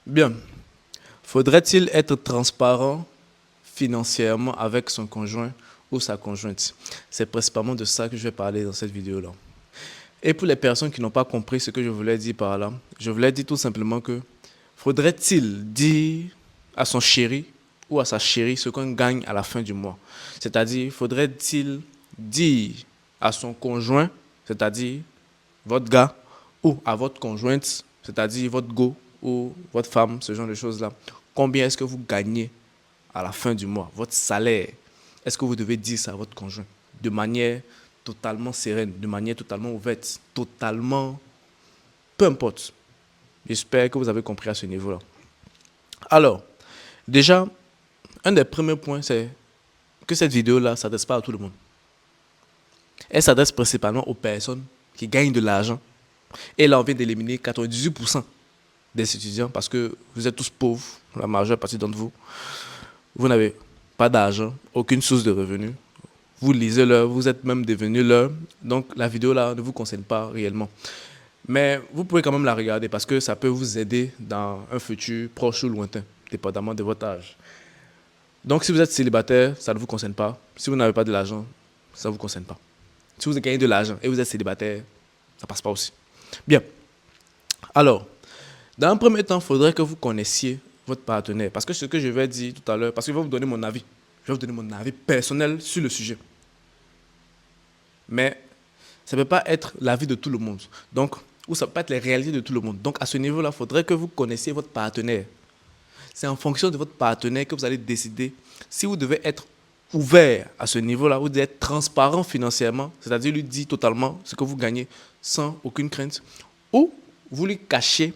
Bien. Faudrait-il être transparent financièrement avec son conjoint ou sa conjointe? C'est principalement de ça que je vais parler dans cette vidéo-là. Et pour les personnes qui n'ont pas compris ce que je voulais dire par là, je voulais dire tout simplement que faudrait-il dire à son chéri ou à sa chérie ce qu'on gagne à la fin du mois? C'est-à-dire, faudrait-il dire à son conjoint, c'est-à-dire votre gars, ou à votre conjointe, c'est-à-dire votre go ou votre femme, ce genre de choses-là, combien est-ce que vous gagnez à la fin du mois, votre salaire? Est-ce que vous devez dire ça à votre conjoint de manière totalement sereine, de manière totalement ouverte, totalement, peu importe. J'espère que vous avez compris à ce niveau-là. Alors, déjà, un des premiers points, c'est que cette vidéo-là ne s'adresse pas à tout le monde. Elle s'adresse principalement aux personnes qui gagnent de l'argent. Et là, on vient d'éliminer 98% des étudiants parce que vous êtes tous pauvres, la majeure partie d'entre vous. Vous n'avez pas d'argent, aucune source de revenus. Vous lisez l'heure, vous êtes même devenu l'heure. Donc la vidéo là ne vous concerne pas réellement. Mais vous pouvez quand même la regarder parce que ça peut vous aider dans un futur proche ou lointain, dépendamment de votre âge. Donc si vous êtes célibataire, ça ne vous concerne pas. Si vous n'avez pas de l'argent, ça ne vous concerne pas. Si vous gagnez de l'argent et vous êtes célibataire, ça passe pas aussi. Bien. Alors, dans un premier temps, il faudrait que vous connaissiez votre partenaire. Parce que ce que je vais dire tout à l'heure, parce que je vais vous donner mon avis. Je vais vous donner mon avis personnel sur le sujet. Mais ça ne peut pas être l'avis de tout le monde. Donc, ou ça ne peut pas être les réalités de tout le monde. Donc, à ce niveau-là, il faudrait que vous connaissiez votre partenaire. C'est en fonction de votre partenaire que vous allez décider si vous devez être ouvert à ce niveau-là, vous devez être transparent financièrement, c'est-à-dire lui dire totalement ce que vous gagnez sans aucune crainte, ou vous lui cachez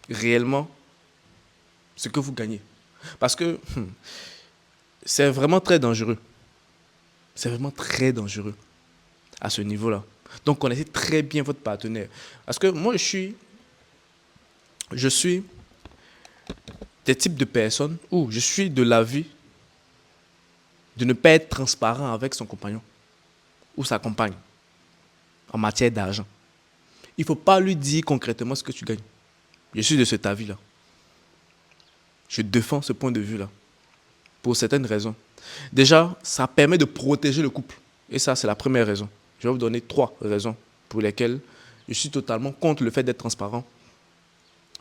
réellement ce que vous gagnez. Parce que c'est vraiment très dangereux. C'est vraiment très dangereux à ce niveau-là. Donc, connaissez très bien votre partenaire. Parce que moi, je suis des types de personnes où je suis de l'avis de ne pas être transparent avec son compagnon ou sa compagne en matière d'argent. Il ne faut pas lui dire concrètement ce que tu gagnes. Je suis de cet avis-là. Je défends ce point de vue-là pour certaines raisons. Déjà, ça permet de protéger le couple. Et ça, c'est la première raison. Je vais vous donner 3 raisons pour lesquelles je suis totalement contre le fait d'être transparent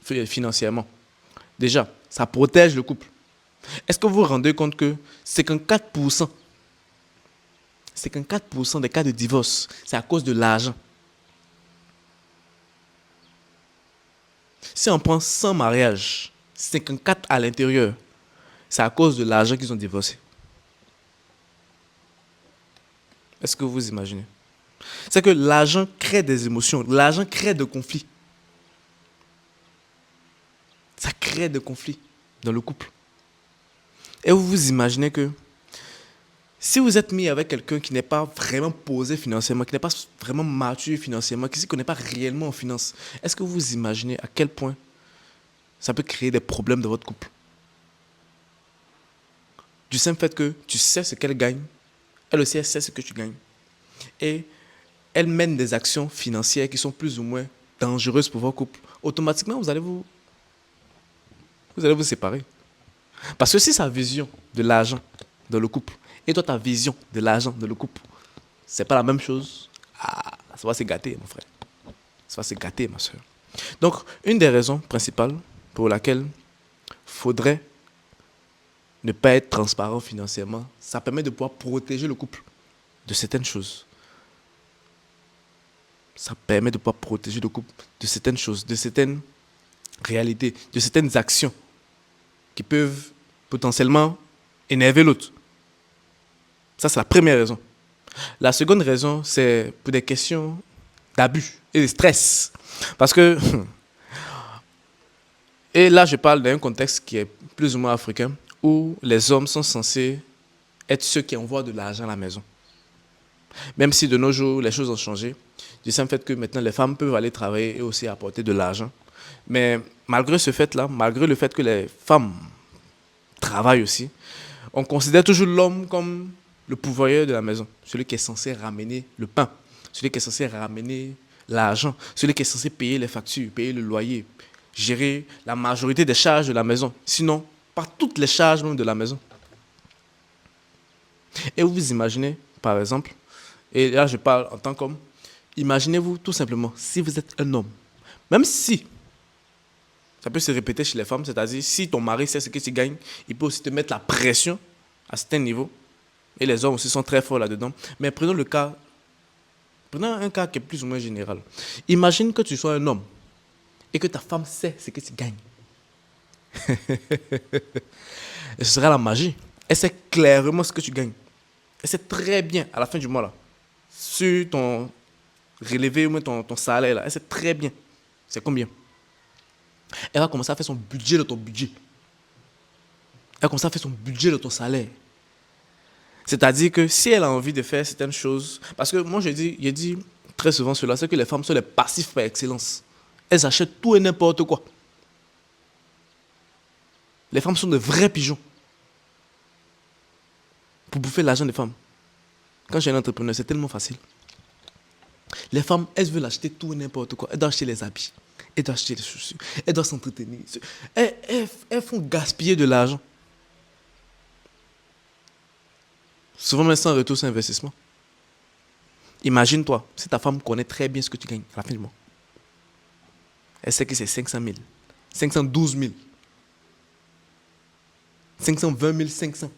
financièrement. Déjà, ça protège le couple. Est-ce que vous vous rendez compte que 54%, 54% des cas de divorce, c'est à cause de l'argent? Si on prend 100 mariages, 54 à l'intérieur, c'est à cause de l'argent qu'ils ont divorcé. Est-ce que vous imaginez? C'est que l'argent crée des émotions, l'argent crée des conflits. Ça crée des conflits dans le couple. Et vous vous imaginez que si vous êtes mis avec quelqu'un qui n'est pas vraiment posé financièrement, qui n'est pas vraiment mature financièrement, qui ne se connaît pas réellement en finance, est-ce que vous imaginez à quel point ça peut créer des problèmes dans votre couple? Du simple fait que tu sais ce qu'elle gagne, elle aussi elle sait ce que tu gagnes. Et elle mène des actions financières qui sont plus ou moins dangereuses pour votre couple. Automatiquement, vous allez vous séparer. Parce que si sa vision de l'argent dans le couple et toi ta vision de l'argent dans le couple, c'est pas la même chose, ça va se gâter, mon frère. Ça va se gâter, ma soeur. Donc, une des raisons principales pour laquelle il faudrait ne pas être transparent financièrement, ça permet de pouvoir protéger le couple de certaines choses. Ça permet de pouvoir protéger le couple de certaines choses, de certaines réalités, de certaines actions qui peuvent potentiellement énerver l'autre. Ça, c'est la première raison. La seconde raison, c'est pour des questions d'abus et de stress. Parce que, et là, je parle d'un contexte qui est plus ou moins africain, où les hommes sont censés être ceux qui envoient de l'argent à la maison. Même si de nos jours, les choses ont changé, du simple fait que maintenant les femmes peuvent aller travailler et aussi apporter de l'argent. Mais malgré ce fait-là, malgré le fait que les femmes travaillent aussi, on considère toujours l'homme comme le pourvoyeur de la maison, celui qui est censé ramener le pain, celui qui est censé ramener l'argent, celui qui est censé payer les factures, payer le loyer, gérer la majorité des charges de la maison. Sinon, pas toutes les charges même de la maison. Et vous imaginez, par exemple, et là je parle en tant qu'homme, imaginez-vous tout simplement, si vous êtes un homme, même si ça peut se répéter chez les femmes, c'est-à-dire si ton mari sait ce que tu gagnes, il peut aussi te mettre la pression à certains niveaux. Et les hommes aussi sont très forts là-dedans. Mais prenons un cas qui est plus ou moins général. Imagine que tu sois un homme et que ta femme sait ce que tu gagnes. Et ce sera la magie. Elle sait clairement ce que tu gagnes. Elle sait très bien, à la fin du mois, là, sur ton relevé ou ton salaire, là, elle sait très bien c'est combien. Elle va commencer à faire son budget de ton budget. Elle va commencer à faire son budget de ton salaire. C'est-à-dire que si elle a envie de faire certaines choses, parce que moi j'ai dit très souvent cela, c'est que les femmes sont les passifs par excellence. Elles achètent tout et n'importe quoi. Les femmes sont de vrais pigeons pour bouffer l'argent des femmes. Quand j'ai un entrepreneur, c'est tellement facile. Les femmes, elles veulent acheter tout et n'importe quoi. Elles doivent acheter les habits, elles doivent acheter les chaussures, elles doivent s'entretenir. Elles font gaspiller de l'argent. Souvent, même sans retour sur investissement. Imagine-toi, si ta femme connaît très bien ce que tu gagnes à la fin du mois. Elle sait que c'est 500 000, 512 000, 520 500.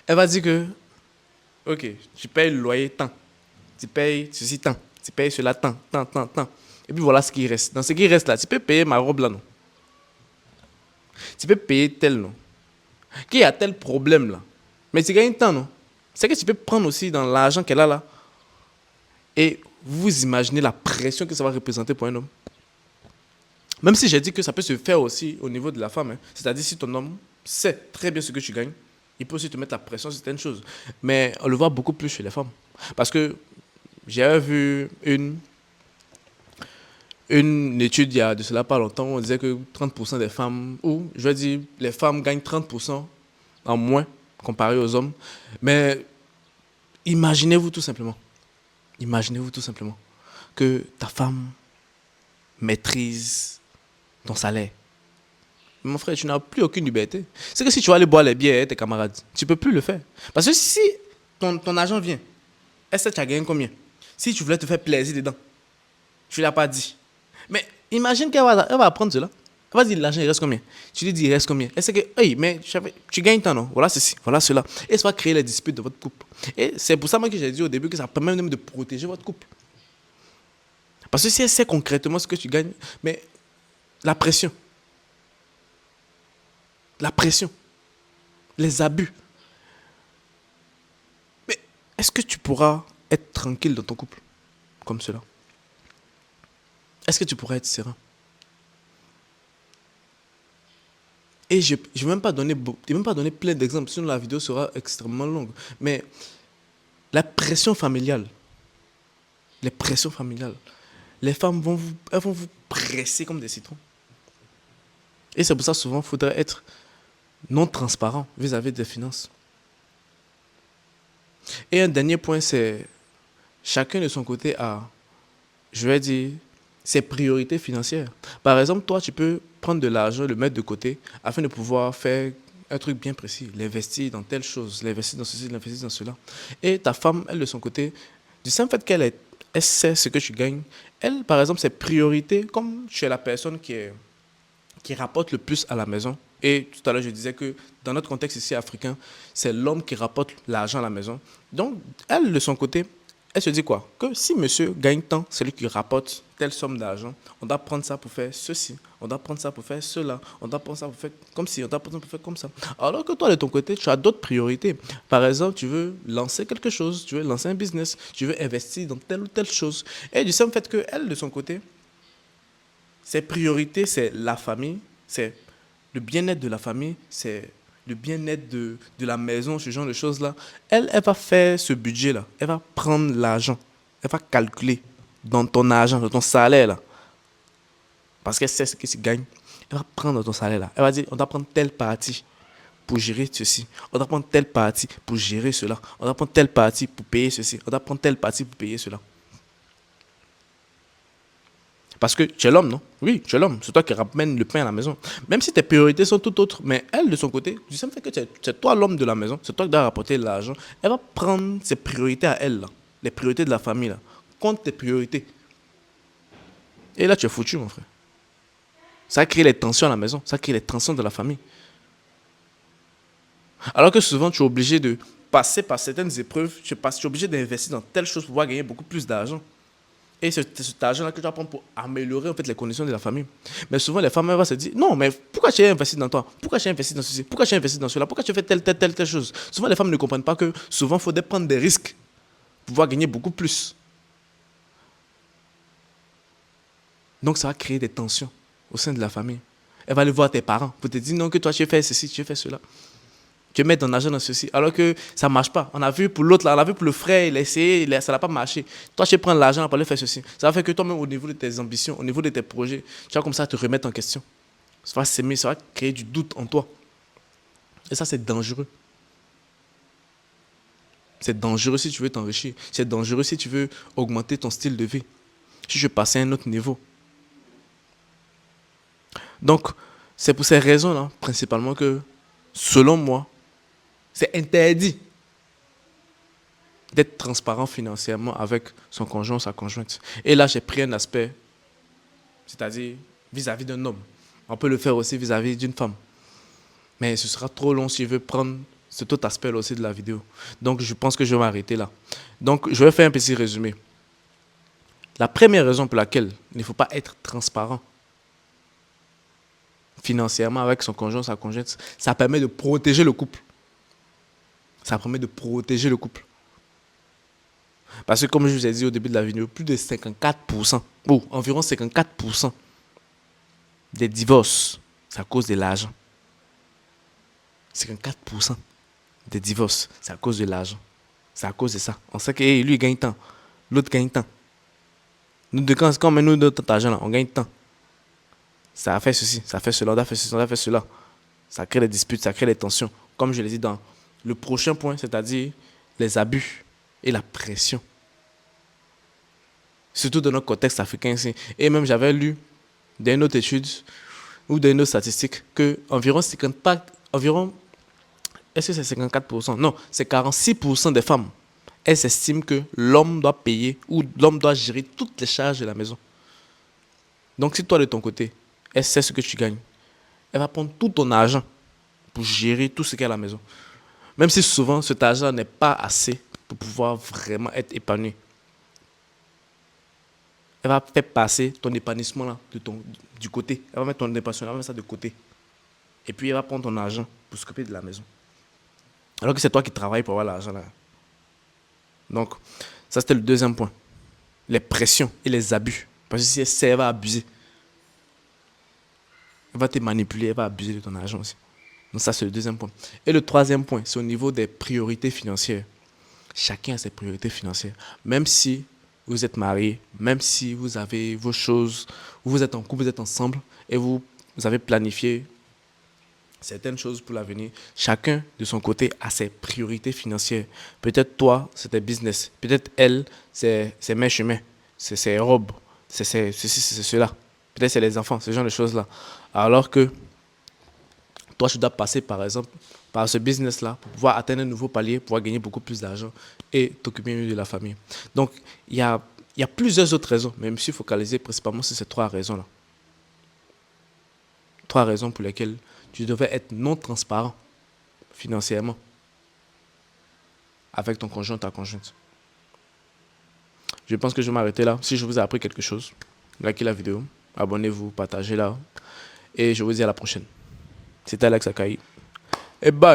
Elle va dire que, ok, tu payes le loyer tant, tu payes ceci tant, tu payes cela tant. Et puis voilà ce qui reste. Dans ce qui reste là, tu peux payer ma robe là, non? Tu peux payer tel, non? Qu'il y a tel problème là. Mais tu gagnes tant, non? C'est que tu peux prendre aussi dans l'argent qu'elle a là. Et vous imaginez la pression que ça va représenter pour un homme. Même si j'ai dit que ça peut se faire aussi au niveau de la femme. Hein. C'est-à-dire si ton homme sait très bien ce que tu gagnes, il peut aussi te mettre la pression sur certaines choses. Mais on le voit beaucoup plus chez les femmes. Parce que j'ai vu une étude il y a de cela pas longtemps, on disait que 30% des femmes, ou je vais dire, les femmes gagnent 30% en moins comparé aux hommes. Mais imaginez-vous tout simplement que ta femme maîtrise ton salaire. Mon frère, tu n'as plus aucune liberté. C'est que si tu vas aller boire les bières avec tes camarades, tu ne peux plus le faire. Parce que si ton argent vient, est-ce que tu as gagné combien? Si tu voulais te faire plaisir dedans, tu ne l'as pas dit. Mais imagine qu'elle va apprendre cela. Elle va dire, l'argent, il reste combien? Tu lui dis, il reste combien? Elle sait que, hey, mais tu gagnes tant, non? Voilà ceci, voilà cela. Et ça va créer les disputes de votre couple. Et c'est pour ça moi, que j'ai dit au début que ça permet même de protéger votre couple. Parce que si elle sait concrètement ce que tu gagnes, mais la pression, les abus. Mais est-ce que tu pourras être tranquille dans ton couple comme cela? Est-ce que tu pourras être serein? Et je ne vais même pas donner plein d'exemples, sinon la vidéo sera extrêmement longue. Mais la pression familiale, les femmes elles vont vous presser comme des citrons. Et c'est pour ça souvent, il faudrait être non transparent vis-à-vis des finances. Et un dernier point, c'est chacun de son côté a, je vais dire, ses priorités financières. Par exemple, toi, tu peux prendre de l'argent, le mettre de côté, afin de pouvoir faire un truc bien précis, l'investir dans telle chose, l'investir dans ceci, l'investir dans cela. Et ta femme, elle, de son côté, du simple fait qu'elle sait ce que tu gagnes, elle, par exemple, ses priorités, comme tu es la personne qui rapporte le plus à la maison. Et tout à l'heure, je disais que dans notre contexte ici africain, c'est l'homme qui rapporte l'argent à la maison. Donc, elle, de son côté, elle se dit quoi? Que si monsieur gagne tant, c'est lui qui rapporte telle somme d'argent, on doit prendre ça pour faire ceci, on doit prendre ça pour faire cela, on doit prendre ça pour faire comme ci, on doit prendre ça pour faire comme ça. Alors que toi, de ton côté, tu as d'autres priorités. Par exemple, tu veux lancer quelque chose, tu veux lancer un business, tu veux investir dans telle ou telle chose. Et du simple fait qu'elle, de son côté, ses priorités, c'est la famille, c'est le bien-être de la famille, c'est le bien-être de la maison, ce genre de choses-là. Elle va faire ce budget-là. Elle va prendre l'argent. Elle va calculer dans ton argent, dans ton salaire, là. Parce qu'elle sait ce que tu gagnes. Elle va prendre dans ton salaire, là. Elle va dire, on doit prendre telle partie pour gérer ceci. On doit prendre telle partie pour gérer cela. On doit prendre telle partie pour payer ceci. On doit prendre telle partie pour payer cela. Parce que tu es l'homme, non? Oui, tu es l'homme. C'est toi qui ramène le pain à la maison. Même si tes priorités sont tout autres. Mais elle, de son côté, du simple fait que c'est toi l'homme de la maison, c'est toi qui dois rapporter l'argent, elle va prendre ses priorités à elle, là. Les priorités de la famille, là. Compte tes priorités. Et là, tu es foutu, mon frère. Ça crée les tensions à la maison. Ça crée les tensions de la famille. Alors que souvent, tu es obligé de passer par certaines épreuves. Tu es obligé d'investir dans telle chose pour pouvoir gagner beaucoup plus d'argent. Et c'est cet argent-là que tu vas prendre pour améliorer en fait, les conditions de la famille. Mais souvent, les femmes elles vont se dire, non, mais pourquoi tu as investi dans toi? Pourquoi tu as investi dans ceci? Pourquoi tu as investi dans cela? Pourquoi tu fais telle chose? Souvent, les femmes ne comprennent pas que souvent, il faut prendre des risques pour pouvoir gagner beaucoup plus. Donc, ça va créer des tensions au sein de la famille. Elle va aller voir tes parents pour te dire, non, que toi, tu fais ceci, tu fais cela. Tu mets ton argent dans ceci, alors que ça ne marche pas. On a vu pour l'autre, on a vu pour le frère, il a essayé, ça n'a pas marché. Toi, tu prends l'argent pour aller faire ceci. Ça va faire que toi-même, au niveau de tes ambitions, au niveau de tes projets, tu vas comme ça te remettre en question. Ça va s'aimer, ça va créer du doute en toi. Et ça, c'est dangereux. C'est dangereux si tu veux t'enrichir. C'est dangereux si tu veux augmenter ton style de vie. Si tu veux passer à un autre niveau. Donc, c'est pour ces raisons-là, principalement, que, selon moi, c'est interdit d'être transparent financièrement avec son conjoint ou sa conjointe. Et là, j'ai pris un aspect, c'est-à-dire vis-à-vis d'un homme. On peut le faire aussi vis-à-vis d'une femme. Mais ce sera trop long si je veux prendre cet autre aspect-là aussi de la vidéo. Donc, je pense que je vais m'arrêter là. Donc, je vais faire un petit résumé. La première raison pour laquelle il ne faut pas être transparent financièrement avec son conjoint ou sa conjointe, ça permet de protéger le couple. Ça permet de protéger le couple. Parce que comme je vous ai dit au début de la vidéo, plus de 54%, ou environ 54% des divorces, c'est à cause de l'argent. 54% des divorces, c'est à cause de l'argent. C'est à cause de ça. On sait que hey, lui il gagne tant, l'autre gagne tant. Nous deux, quand on met nous notre argent là, on gagne tant. Ça a fait ceci, ça a fait cela, on a fait ceci, on a fait cela. Ça crée des disputes, ça crée des tensions. Comme je l'ai dit dans le prochain point, c'est-à-dire les abus et la pression. Surtout dans notre contexte africain ici. Et même j'avais lu dans une autre étude ou dans une autre statistique que environ 54, est-ce que c'est 54%? Non, c'est 46% des femmes. Elles estiment que l'homme doit payer ou l'homme doit gérer toutes les charges de la maison. Donc si toi de ton côté, elle sait ce que tu gagnes, elle va prendre tout ton argent pour gérer tout ce qu'il y a à la maison. Même si souvent cet argent n'est pas assez pour pouvoir vraiment être épanoui. Elle va faire passer ton épanouissement là, du côté. Elle va mettre ton épanouissement, elle va mettre ça de côté. Et puis elle va prendre ton argent pour s'occuper de la maison. Alors que c'est toi qui travailles pour avoir l'argent là. Donc, ça c'était le deuxième point. Les pressions et les abus. Parce que si elle sait, elle va abuser. Elle va te manipuler, elle va abuser de ton argent aussi. Donc ça c'est le deuxième point. Et le troisième point, c'est au niveau des priorités financières. Chacun a ses priorités financières. Même si vous êtes marié, même si vous avez vos choses, vous êtes en couple, vous êtes ensemble et vous avez planifié certaines choses pour l'avenir, chacun de son côté a ses priorités financières. Peut-être toi, c'est tes business. Peut-être elle, c'est mes chemins, c'est ses robes, c'est ceci, c'est cela. Peut-être c'est les enfants, ce genre de choses-là. Alors que toi, tu dois passer, par exemple, par ce business-là pour pouvoir atteindre un nouveau palier, pouvoir gagner beaucoup plus d'argent et t'occuper mieux de la famille. Donc, il y a plusieurs autres raisons, mais je me suis focalisé principalement sur ces trois raisons-là. Trois raisons pour lesquelles tu devais être non transparent financièrement avec ton conjoint ou ta conjointe. Je pense que je vais m'arrêter là. Si je vous ai appris quelque chose, likez la vidéo, abonnez-vous, partagez-la et je vous dis à la prochaine. C'était Alex Akai. Et bye!